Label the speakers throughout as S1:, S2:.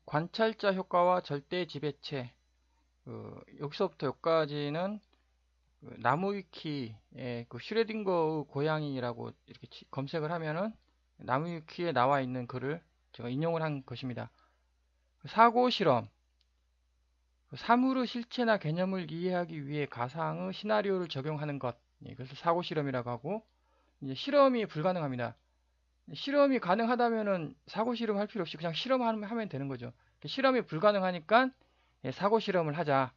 S1: 관찰자 효과와 절대 지배체. 여기서부터 여기까지는 나무 위키의 그 슈레딩거의 고양이라고 이렇게 검색을 하면은 나무 위키에 나와 있는 글을 제가 인용을 한 것입니다. 사고 실험. 사물의 실체나 개념을 이해하기 위해 가상의 시나리오를 적용하는 것. 그래서 사고 실험이라고 하고, 이제 실험이 불가능합니다. 실험이 가능하다면은 사고 실험할 필요 없이 그냥 실험하면 되는 거죠. 실험이 불가능하니까 사고 실험을 하자.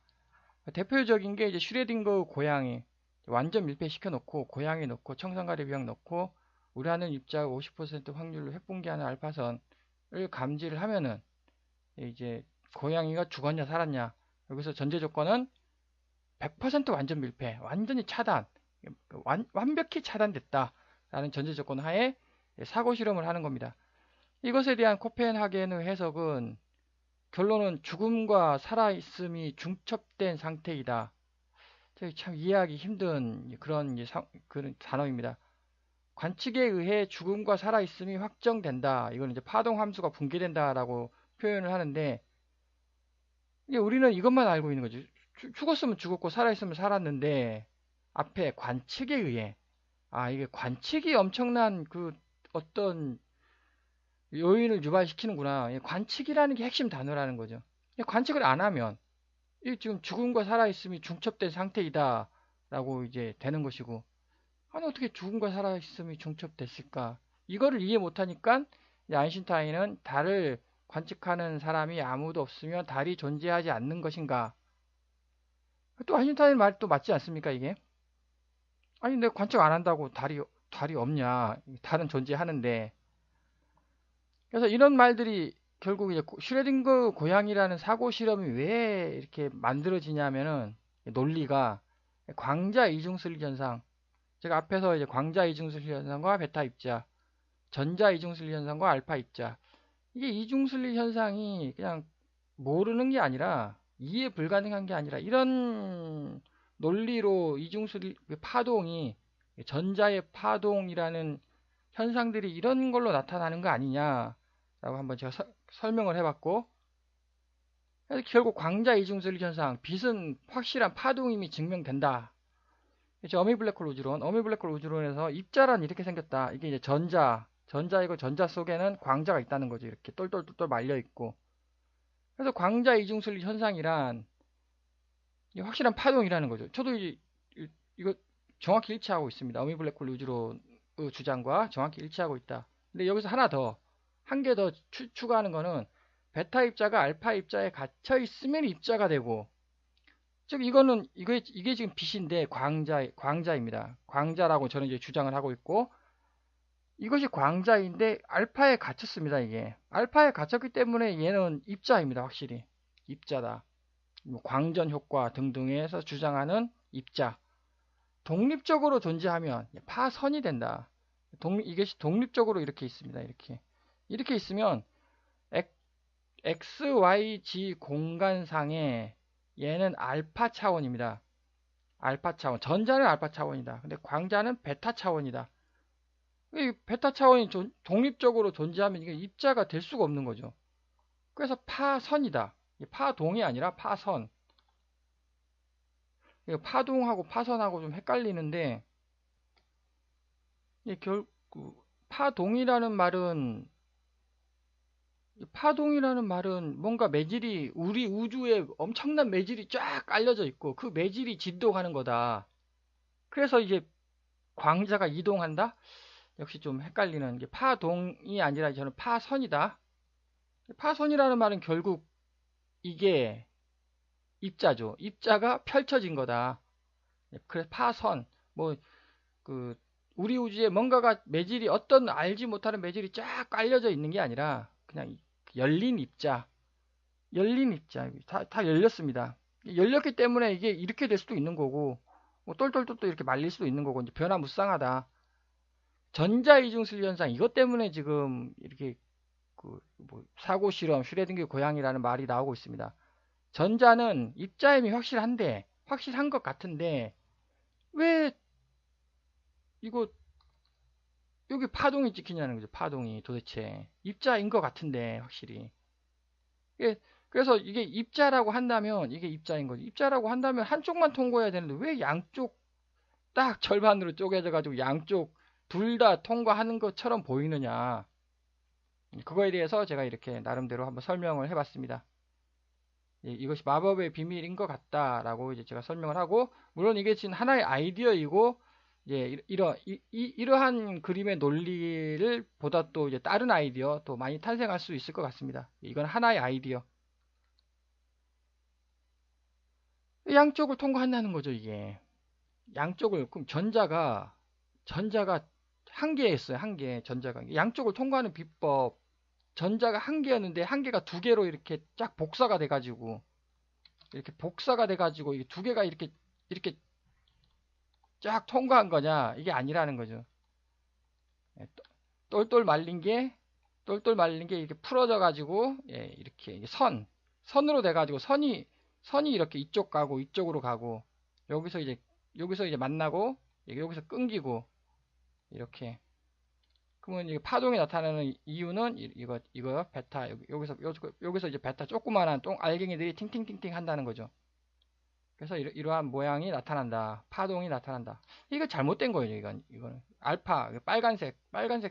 S1: 대표적인 게 이제 슈레딩거 고양이 완전 밀폐시켜 놓고 고양이 넣고 청산가리 비약 넣고 우려하는 입자 50% 확률로 핵붕괴하는 알파선을 감지를 하면은 이제 고양이가 죽었냐 살았냐. 여기서 전제 조건은 100% 완전 밀폐, 완전히 차단, 완벽히 차단됐다라는 전제 조건 하에 사고 실험을 하는 겁니다. 이것에 대한 코펜하겐의 해석은 결론은 죽음과 살아있음이 중첩된 상태이다. 참 이해하기 힘든 그런 단어입니다. 관측에 의해 죽음과 살아있음이 확정된다. 이건 이제 파동 함수가 붕괴된다라고 표현을 하는데 이게 우리는 이것만 알고 있는 거죠. 죽었으면 죽었고 살아있으면 살았는데 앞에 관측에 의해 이게 관측이 엄청난 그 어떤 요인을 유발시키는구나. 관측이라는 게 핵심 단어라는 거죠. 관측을 안 하면 이 지금 죽음과 살아있음이 중첩된 상태이다 라고 이제 되는 것이고 아니 어떻게 죽음과 살아있음이 중첩됐을까 이거를 이해 못하니까 아인슈타인은 달을 관측하는 사람이 아무도 없으면 달이 존재하지 않는 것인가 또 아인슈타인 말도 맞지 않습니까 이게 아니 내가 관측 안 한다고 달이 없냐 달은 존재하는데 그래서 이런 말들이 결국 이제 슈레딩거 고양이라는 사고 실험이 왜 이렇게 만들어지냐면은 논리가 광자 이중슬 현상. 제가 앞에서 이제 광자 이중슬 현상과 베타 입자, 전자 이중슬 현상과 알파 입자. 이게 이중슬 현상이 그냥 모르는 게 아니라 이해 불가능한 게 아니라 이런 논리로 이중슬 파동이 전자의 파동이라는 현상들이 이런 걸로 나타나는 거 아니냐라고 한번 제가 설명을 해봤고 그래서 결국 광자 이중슬 현상 빛은 확실한 파동임이 증명된다. 이제 어미블랙홀 우주론, 어미블랙홀 우주론에서 입자란 이렇게 생겼다. 이게 이제 전자이고 전자 속에는 광자가 있다는 거죠. 이렇게 똘똘똘똘 말려 있고. 그래서 광자 이중슬 현상이란 확실한 파동이라는 거죠. 저도 이거 정확히 일치하고 있습니다. 어미블랙홀 우주론의 주장과 정확히 일치하고 있다. 근데 여기서 하나 더, 한 개 더 추가하는 거는 베타 입자가 알파 입자에 갇혀 있으면 입자가 되고, 즉 이게 지금 빛인데 광자입니다. 광자라고 저는 이제 주장을 하고 있고, 이것이 광자인데 알파에 갇혔습니다. 이게 알파에 갇혔기 때문에 얘는 입자입니다. 확실히 입자다. 뭐 광전 효과 등등에서 주장하는 입자. 독립적으로 존재하면 파선이 된다. 이것이 독립적으로 이렇게 있습니다. 이렇게 있으면 X, Y, Z 공간상에 얘는 알파 차원입니다. 알파 차원. 전자는 알파 차원이다. 근데 광자는 베타 차원이다. 이 베타 차원이 독립적으로 존재하면 이게 입자가 될 수가 없는 거죠. 그래서 파선이다. 파동이 아니라 파선. 파동하고 파선하고 좀 헷갈리는데 그 파동이라는 말은 뭔가 매질이 우리 우주에 엄청난 매질이 쫙 깔려져 있고 그 매질이 진동하는 거다. 그래서 이제 광자가 이동한다? 역시 좀 헷갈리는 게 파동이 아니라 저는 파선이다. 파선이라는 말은 결국 이게 입자죠. 입자가 펼쳐진 거다. 그래서 파선, 뭐, 그, 우리 우주에 뭔가가 매질이 어떤 알지 못하는 매질이 쫙 깔려져 있는 게 아니라 그냥 열린 입자, 열린 입자. 다 열렸습니다. 열렸기 때문에 이게 이렇게 될 수도 있는 거고, 뭐 똘똘똘똘 이렇게 말릴 수도 있는 거고, 이제 변화무쌍하다. 전자이중슬 현상, 이것 때문에 지금 이렇게 뭐 사고 실험, 슈레딩거 고양이라는 말이 나오고 있습니다. 전자는 입자임이 확실한 것 같은데, 왜 이거, 여기 파동이 찍히냐는 거죠. 파동이 도대체. 입자인 것 같은데, 확실히. 이게 그래서 이게 입자라고 한다면 이게 입자인 거죠. 입자라고 한다면 한쪽만 통과해야 되는데 왜 양쪽 딱 절반으로 쪼개져 가지고 양쪽 둘 다 통과하는 것처럼 보이느냐. 그거에 대해서 제가 이렇게 나름대로 한번 설명을 해봤습니다. 이것이 마법의 비밀인 것 같다라고 이제 제가 설명을 하고, 물론 이게 지금 하나의 아이디어이고, 이제 이러한 그림의 논리를 보다 또 이제 다른 아이디어 또 많이 탄생할 수 있을 것 같습니다. 이건 하나의 아이디어. 양쪽을 통과한다는 거죠, 이게. 양쪽을, 그럼 전자가 한 개였어요, 한 개, 전자가. 양쪽을 통과하는 비법, 전자가 한 개였는데, 한 개가 두 개로 이렇게 쫙 복사가 돼가지고, 이게 두 개가 이렇게 쫙 통과한 거냐? 이게 아니라는 거죠. 예, 똘똘 말린 게, 똘똘 말린 게 이렇게 풀어져 가지고, 예, 이렇게 선으로 돼 가지고, 선이 이렇게 이쪽 가고, 이쪽으로 가고, 여기서 이제, 여기서 이제 만나고, 여기서 끊기고, 이렇게. 그러면 이게 파동이 나타나는 이유는 이거 베타 여기서 이제 베타 조그마한 알갱이들이 팅팅팅팅 한다는 거죠. 그래서 이러한 모양이 나타난다. 파동이 나타난다. 이거 잘못된 거예요. 이거는 알파 빨간색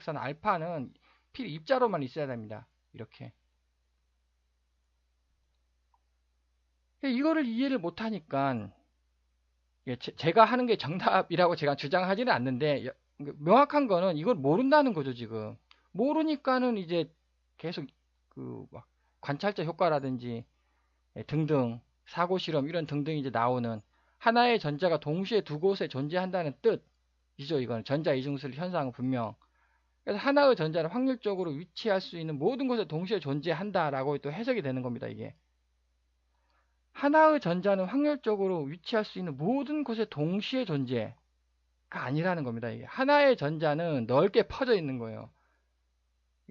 S1: 선 알파는 필 입자로만 있어야 됩니다. 이렇게. 이거를 이해를 못하니까 제가 하는 게 정답이라고 제가 주장하지는 않는데 명확한 거는 이걸 모른다는 거죠, 지금. 모르니까는 이제 계속 그 막 관찰자 효과라든지 등등 사고 실험 이런 등등 이제 나오는 하나의 전자가 동시에 두 곳에 존재한다는 뜻이죠. 이거는 전자 이중슬 현상은 분명. 그래서 하나의 전자는 확률적으로 위치할 수 있는 모든 곳에 동시에 존재한다라고 또 해석이 되는 겁니다, 이게. 하나의 전자는 확률적으로 위치할 수 있는 모든 곳에 동시에 존재가 아니라는 겁니다. 이게 하나의 전자는 넓게 퍼져 있는 거예요.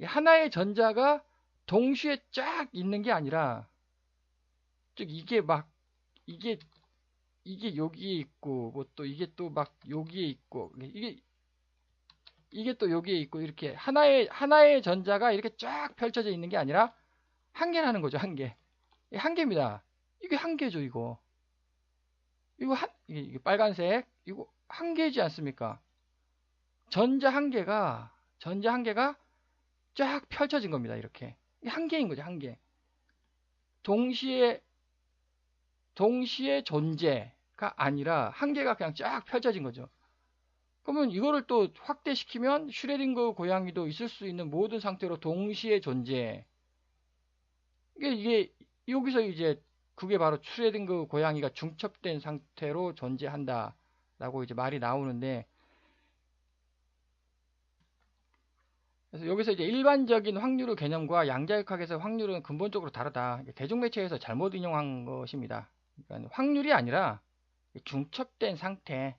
S1: 하나의 전자가 동시에 쫙 있는 게 아니라, 즉 이게 이게 여기에 있고 뭐 또 이게 또 막 여기에 있고 이게 또 여기에 있고 이렇게 하나의 전자가 이렇게 쫙 펼쳐져 있는 게 아니라 한 개라는 거죠. 한 개. 한 개입니다. 이게 한 개죠, 이거. 이게 빨간색 이거 한 개지 않습니까? 전자 한 개가 쫙 펼쳐진 겁니다. 이렇게. 이게 한 개인 거죠, 한 개. 동시에 존재가 아니라 한 개가 그냥 쫙 펼쳐진 거죠. 그러면 이거를 또 확대시키면 슈레딩거 고양이도 있을 수 있는 모든 상태로 동시에 존재. 이게 여기서 이제 그게 바로 슈레딩거 고양이가 중첩된 상태로 존재한다라고 이제 말이 나오는데, 그래서 여기서 이제 일반적인 확률의 개념과 양자역학에서 확률은 근본적으로 다르다. 대중매체에서 잘못 인용한 것입니다. 그러니까 확률이 아니라 중첩된 상태.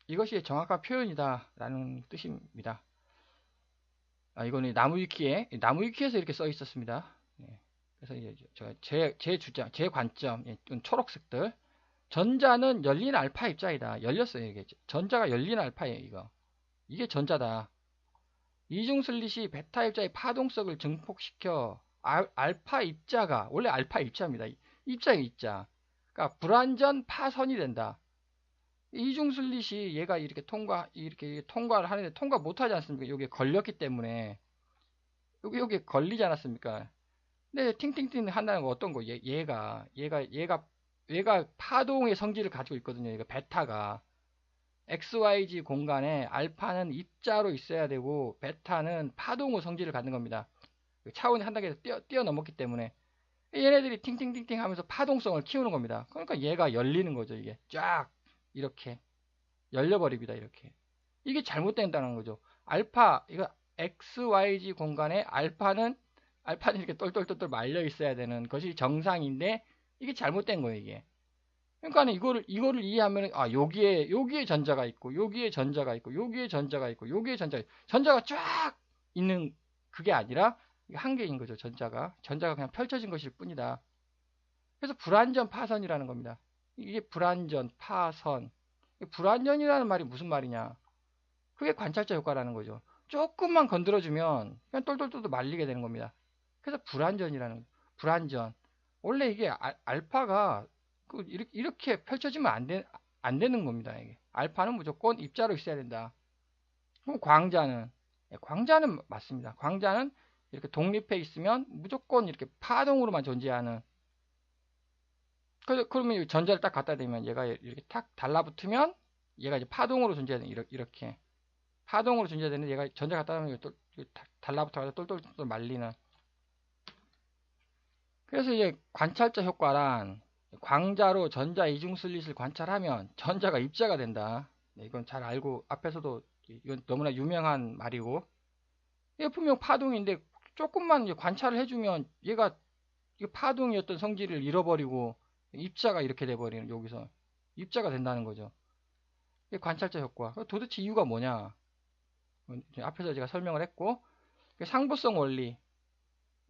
S1: 이것이 정확한 표현이다라는 뜻입니다. 이거는 나무위키에서 이렇게 써 있었습니다. 예, 그래서 이제 제 주장, 제 관점, 초록색들. 전자는 열린 알파 입자이다. 열렸어요, 이게. 전자가 열린 알파예요, 이거. 이게 전자다. 이중 슬릿이 베타 입자의 파동성을 증폭시켜 알파 입자가, 원래 알파 입자입니다. 입자의 입자. 그러니까 불완전 파선이 된다. 이중 슬릿이 얘가 이렇게 통과를 하는데 통과 못하지 않습니까? 여기에 걸렸기 때문에. 여기에 걸리지 않았습니까? 근데 팅팅팅 한다는 거 어떤 거? 얘가 파동의 성질을 가지고 있거든요. 얘가 베타가. XYZ 공간에 알파는 입자로 있어야 되고 베타는 파동의 성질을 갖는 겁니다. 차원이 한 단계 뛰어넘었기 때문에 얘네들이 팅팅팅팅 하면서 파동성을 키우는 겁니다. 그러니까 얘가 열리는 거죠. 이게 쫙 이렇게 열려버립니다. 이렇게. 이게 잘못된다는 거죠. 이거 XYZ 공간에 알파는 이렇게 똘똘똘똘 말려 있어야 되는 것이 정상인데 이게 잘못된 거예요. 이게. 그러니까 이거를 이해하면 여기에 전자가 있고 여기에 전자가 있고 여기에 전자가 있고 여기에 전자가 쫙 있는 그게 아니라 한 개인 거죠. 전자가 그냥 펼쳐진 것일 뿐이다. 그래서 불완전 파선이라는 겁니다. 이게 불완전 파선. 불완전이라는 말이 무슨 말이냐? 그게 관찰자 효과라는 거죠. 조금만 건드려주면 그냥 똘똘똘 말리게 되는 겁니다. 그래서 불완전이라는, 불완전. 원래 이게 알파가 이렇게 펼쳐지면 안 되는 겁니다. 이게. 알파는 무조건 입자로 있어야 된다. 그럼 광자는, 광자는 맞습니다. 광자는 이렇게 독립해 있으면 무조건 이렇게 파동으로만 존재하는. 그러면 전자를 딱 갖다 대면 얘가 이렇게 탁 달라붙으면 얘가 이제 파동으로 존재하는, 이렇게 파동으로 존재되는, 얘가 전자 갖다 대면 또 달라붙어가지고 똘똘똘 말리는. 그래서 이제 관찰자 효과란, 광자로 전자 이중 슬릿을 관찰하면 전자가 입자가 된다. 이건 잘 알고, 앞에서도 이건 너무나 유명한 말이고, 이게 분명 파동인데 조금만 이제 관찰을 해주면 얘가 파동이었던 성질을 잃어버리고 입자가 이렇게 돼버리는, 여기서 입자가 된다는 거죠. 이게 관찰자 효과. 도대체 이유가 뭐냐? 앞에서 제가 설명을 했고, 상부성 원리.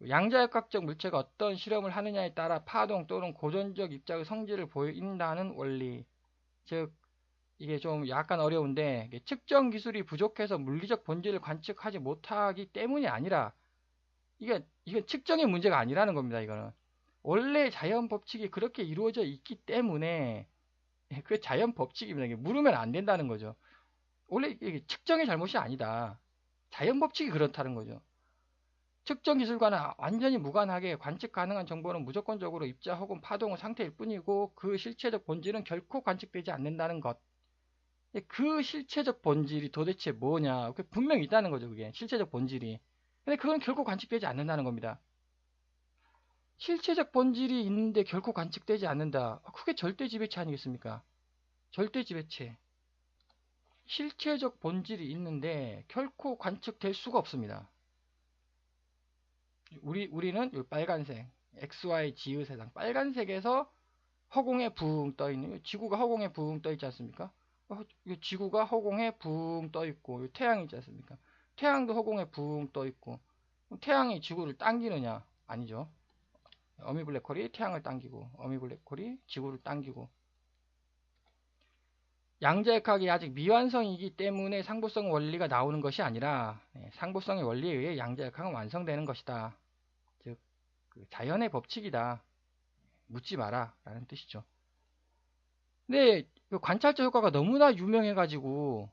S1: 양자역학적 물체가 어떤 실험을 하느냐에 따라 파동 또는 고전적 입자의 성질을 보인다는 원리. 즉, 이게 좀 약간 어려운데, 측정 기술이 부족해서 물리적 본질을 관측하지 못하기 때문이 아니라, 이게 측정의 문제가 아니라는 겁니다, 이거는. 원래 자연 법칙이 그렇게 이루어져 있기 때문에, 그 자연 법칙입니다. 이게 물으면 안 된다는 거죠. 원래 이게 측정의 잘못이 아니다. 자연 법칙이 그렇다는 거죠. 측정 기술과는 완전히 무관하게 관측 가능한 정보는 무조건적으로 입자 혹은 파동의 상태일 뿐이고 그 실체적 본질은 결코 관측되지 않는다는 것. 그 실체적 본질이 도대체 뭐냐? 그게 분명히 있다는 거죠. 그게 실체적 본질이. 근데 그건 결코 관측되지 않는다는 겁니다. 실체적 본질이 있는데 결코 관측되지 않는다. 그게 절대 지배체 아니겠습니까? 절대 지배체. 실체적 본질이 있는데 결코 관측될 수가 없습니다. 우리는 이 빨간색, XY 지읒세상 빨간색에서 허공에 붕 떠 있는, 지구가 허공에 붕 떠 있지 않습니까? 지구가 허공에 붕 떠 있고, 태양이 있지 않습니까? 태양도 허공에 붕 떠 있고, 태양이 지구를 당기느냐? 아니죠. 어미 블랙홀이 태양을 당기고, 어미 블랙홀이 지구를 당기고. 양자역학이 아직 미완성이기 때문에 상부성 원리가 나오는 것이 아니라, 상부성의 원리에 의해 양자역학은 완성되는 것이다. 즉, 자연의 법칙이다. 묻지 마라. 라는 뜻이죠. 근데 관찰자 효과가 너무나 유명해가지고,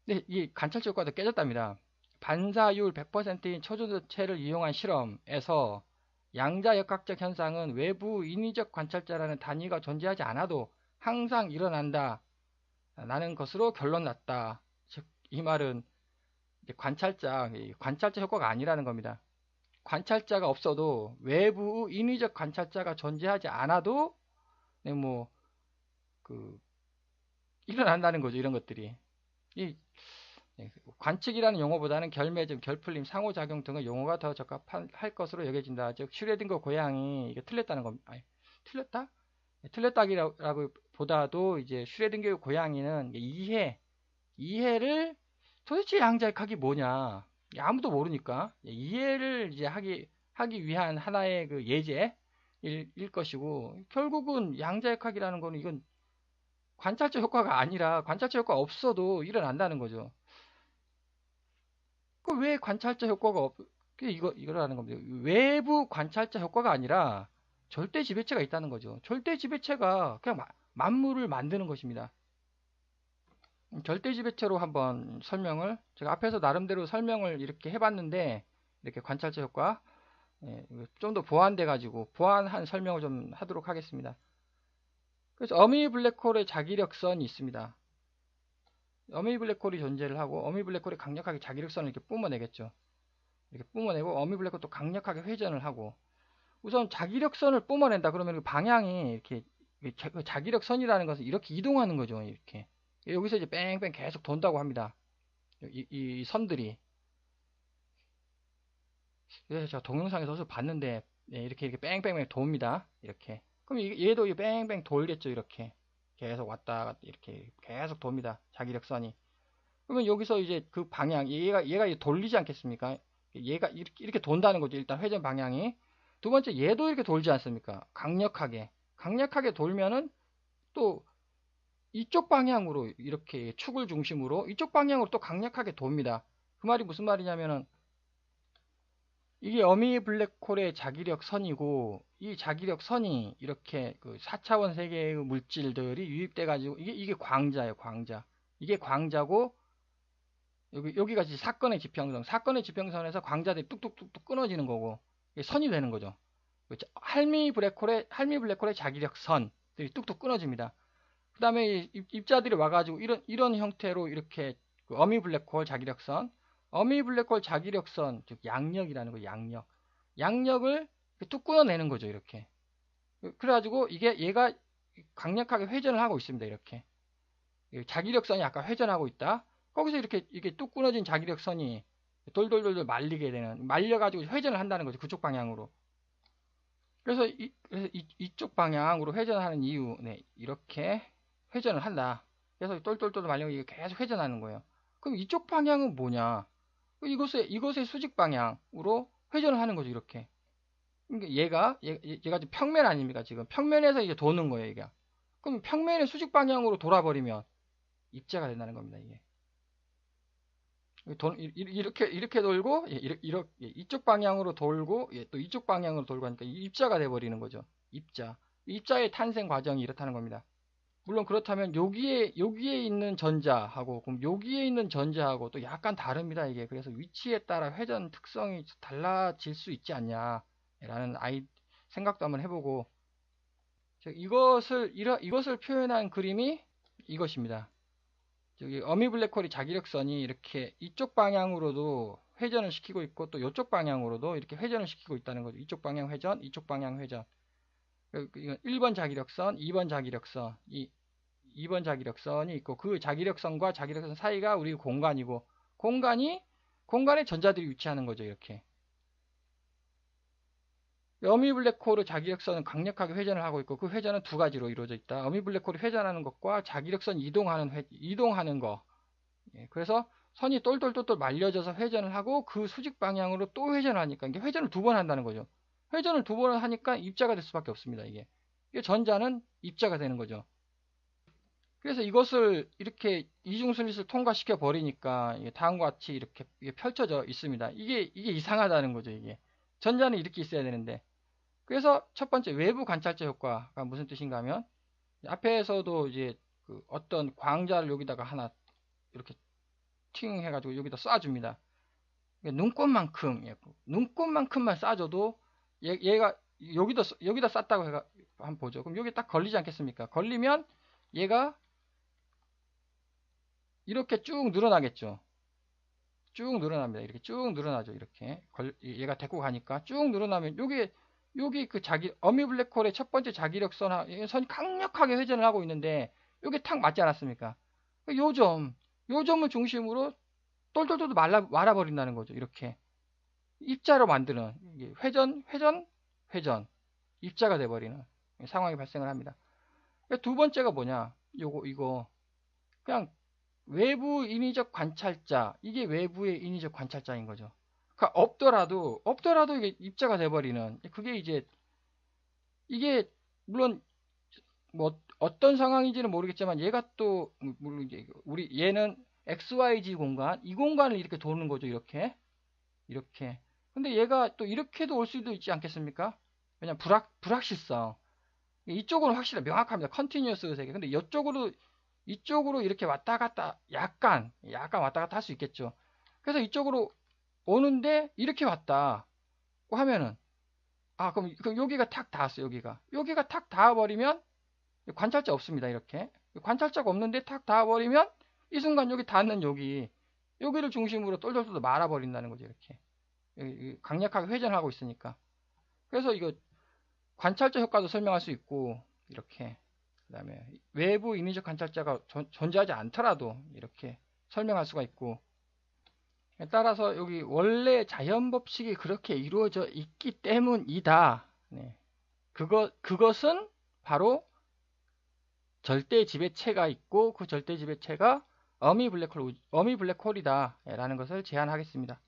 S1: 근데 이 관찰자 효과도 깨졌답니다. 반사율 100%인 초전도체를 이용한 실험에서 양자역학적 현상은 외부 인위적 관찰자라는 단위가 존재하지 않아도 항상 일어난다. 라는 것으로 결론 났다. 즉, 이 말은 관찰자 효과가 아니라는 겁니다. 관찰자가 없어도 외부 인위적 관찰자가 존재하지 않아도 뭐 그 일어난다는 거죠. 이런 것들이. 이 관측이라는 용어보다는 결매점, 결풀림, 상호작용 등의 용어가 더 적합할 것으로 여겨진다. 즉 슈레딩거 고양이 이게 틀렸다는 겁니다. 아니, 틀렸다? 틀렸다기라고 보다도 이제 슈레딩거 고양이는 이해를 도대체 양자역학이 뭐냐? 아무도 모르니까 이해를 이제 하기 위한 하나의 그 예제일 것이고, 결국은 양자역학이라는 거는 이건 관찰자 효과가 아니라 관찰자 효과 없어도 일어난다는 거죠. 그 왜 관찰자 효과가 이거라는 겁니다. 외부 관찰자 효과가 아니라 절대 지배체가 있다는 거죠. 절대 지배체가 그냥 만물을 만드는 것입니다. 절대 지배체로 한번 제가 앞에서 나름대로 설명을 이렇게 해봤는데, 이렇게 관찰자 효과, 좀 더 보완돼가지고, 보완한 설명을 좀 하도록 하겠습니다. 그래서 어미 블랙홀의 자기력선이 있습니다. 어미 블랙홀이 존재를 하고, 어미 블랙홀이 강력하게 자기력선을 이렇게 뿜어내겠죠. 이렇게 뿜어내고, 어미 블랙홀도 강력하게 회전을 하고, 우선 자기력선을 뿜어낸다 그러면 그 방향이 이렇게, 자기력선이라는 것은 이렇게 이동하는 거죠. 이렇게. 여기서 이제 뺑뺑 계속 돈다고 합니다. 이 선들이. 그래서 제가 동영상에서 봤는데, 이렇게 뺑뺑뺑 돕니다. 이렇게. 그럼 얘도 뺑뺑 돌겠죠. 이렇게. 계속 왔다 갔다 이렇게 계속 돕니다. 자기력선이. 그러면 여기서 이제 그 방향, 얘가 돌리지 않겠습니까? 얘가 이렇게 돈다는 거죠. 일단 회전 방향이. 두 번째, 얘도 이렇게 돌지 않습니까? 강력하게 돌면은 또 이쪽 방향으로 이렇게 축을 중심으로 이쪽 방향으로 또 강력하게 돕니다. 그 말이 무슨 말이냐면은 이게 어미 블랙홀의 자기력 선이고, 이 자기력 선이 이렇게 그 4차원 세계의 물질들이 유입돼 가지고, 이게 광자예요, 광자. 이게 광자고, 여기가 이제 사건의 지평선. 사건의 지평선에서 광자들이 뚝뚝뚝뚝 끊어지는 거고, 이게 선이 되는 거죠. 할미 블랙홀의 자기력 선들이 뚝뚝 끊어집니다. 그 다음에 입자들이 와가지고 이런 형태로 이렇게 그 어미 블랙홀 자기력선, 어미 블랙홀 자기력선, 즉 양력이라는 거, 양력을 뚝 끊어내는 거죠, 이렇게. 그래가지고 얘가 강력하게 회전을 하고 있습니다, 이렇게. 자기력선이 아까 회전하고 있다. 거기서 이렇게 뚝 끊어진 자기력선이 돌돌돌돌 말려가지고 회전을 한다는 거죠, 그쪽 방향으로. 그래서 이쪽 방향으로 회전하는 이유, 네, 이렇게 회전을 한다. 그래서 똘똘똘 말리고 이게 계속 회전하는 거예요. 그럼 이쪽 방향은 뭐냐? 이것의 수직 방향으로 회전을 하는 거죠, 이렇게. 그러니까 얘가 지금 평면 아닙니까? 지금 평면에서 이제 도는 거예요, 얘가. 그럼 평면의 수직 방향으로 돌아버리면 입자가 된다는 겁니다, 이게. 이렇게 돌고, 이쪽 방향으로 돌고, 또 이쪽 방향으로 돌고 하니까 입자가 돼버리는 거죠. 입자. 입자의 탄생 과정이 이렇다는 겁니다. 물론 그렇다면 여기에 있는 전자하고 그럼 여기에 있는 전자하고 또 약간 다릅니다, 이게. 그래서 위치에 따라 회전 특성이 달라질 수 있지 않냐라는 생각도 한번 해보고, 이것을 표현한 그림이 이것입니다. 저기 어미 블랙홀이 자기력선이 이렇게 이쪽 방향으로도 회전을 시키고 있고 또 이쪽 방향으로도 이렇게 회전을 시키고 있다는 거죠. 이쪽 방향 회전, 이쪽 방향 회전. 이건 1번 자기력선, 2번 자기력선, 2번 자기력선이 있고, 그 자기력선과 자기력선 사이가 우리 공간이고, 공간에 전자들이 위치하는 거죠, 이렇게. 어미 블랙홀의 자기력선은 강력하게 회전을 하고 있고, 그 회전은 두 가지로 이루어져 있다. 어미 블랙홀이 회전하는 것과 자기력선 이동하는 거. 예, 그래서 선이 똘똘똘똘 말려져서 회전을 하고, 그 수직 방향으로 또 회전을 하니까, 이게 회전을 두 번 한다는 거죠. 회전을 두 번 하니까 입자가 될 수밖에 없습니다, 이게. 전자는 입자가 되는 거죠. 그래서 이것을 이렇게 이중슬릿을 통과시켜 버리니까 다음과 같이 이렇게 펼쳐져 있습니다. 이게 이상하다는 거죠, 이게. 전자는 이렇게 있어야 되는데. 그래서 첫 번째 외부 관찰자 효과가 무슨 뜻인가 하면, 앞에서도 이제 그 어떤 광자를 여기다가 하나 이렇게 팅 해가지고 여기다 쏴줍니다. 눈곱만큼만 쏴줘도 얘가 여기다 쐈다고 해가 한번 보죠. 그럼 여기 딱 걸리지 않겠습니까? 걸리면 얘가 이렇게 쭉 늘어나겠죠. 쭉 늘어납니다. 이렇게 쭉 늘어나죠. 이렇게 얘가 데리고 가니까 쭉 늘어나면 여기 그 어미 블랙홀의 첫 번째 자기력선이 강력하게 회전을 하고 있는데 여기 탁 맞지 않았습니까? 요 점을 중심으로 똘똘똘 말아버린다는 거죠. 이렇게 입자로 만드는 회전 입자가 돼버리는 상황이 발생을 합니다. 두 번째가 뭐냐? 이거 그냥 외부 인위적 관찰자, 이게 외부의 인위적 관찰자인 거죠. 그러니까 없더라도 이게 입자가 돼버리는, 이게 물론 뭐 어떤 상황인지는 모르겠지만 얘가 또 물론 이제 얘는 XYZ 공간, 이 공간을 이렇게 도는 거죠. 이렇게. 근데 얘가 또 이렇게도 올 수도 있지 않겠습니까? 왜냐면 불확실성. 이쪽은 확실히 명확합니다. 컨티뉴어스 세계. 근데 이쪽으로 이렇게 왔다 갔다 약간 왔다 갔다 할 수 있겠죠. 그래서 이쪽으로 오는데 이렇게 왔다 하면은 그럼 여기가 탁 닿았어요. 여기가 탁 닿아버리면 관찰자 없습니다. 이렇게 관찰자가 없는데 탁 닿아버리면 이 순간 여기 닿는 여기를 중심으로 똘똘똘 말아버린다는 거죠. 이렇게 강력하게 회전하고 있으니까. 그래서 이거 관찰자 효과도 설명할 수 있고, 이렇게 그 다음에 외부 인위적 관찰자가 존재하지 않더라도 이렇게 설명할 수가 있고, 따라서 여기 원래 자연법칙이 그렇게 이루어져 있기 때문이다. 네. 그것은 바로 절대 지배체가 있고, 그 절대 지배체가 어미 블랙홀이다 라는 것을 제안하겠습니다.